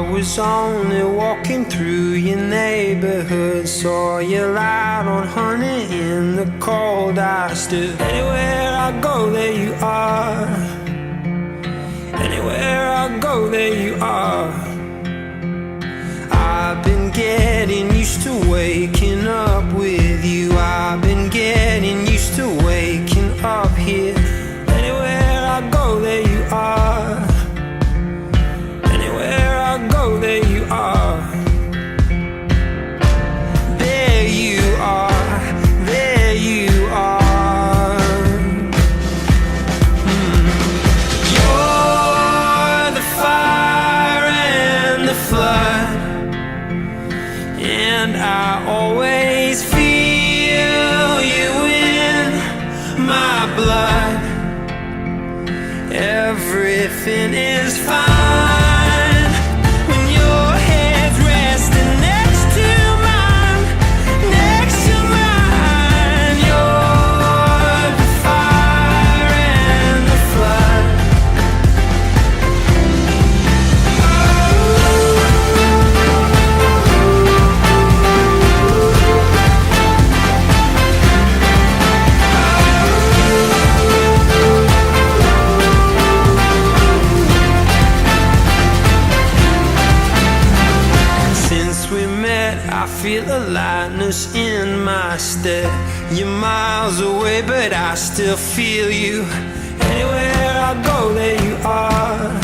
was only walking through your neighborhood, saw you light on honey in the cold. I stood. Anywhere I go, there you are. Anywhere I go, there you are. I've been getting used to waking up with you. I've been getting used to waking up here. Anywhere I go, there you are. Anywhere I go, there you are. There you are. There you are. You're the fire and the flood, and I always feel you in my blood. Everything is fine when your head's resting next to mine, next to mine. You're the fire and the flood. I feel a lightness in my step. You're miles away, but I still feel you. Anywhere I go, there you are.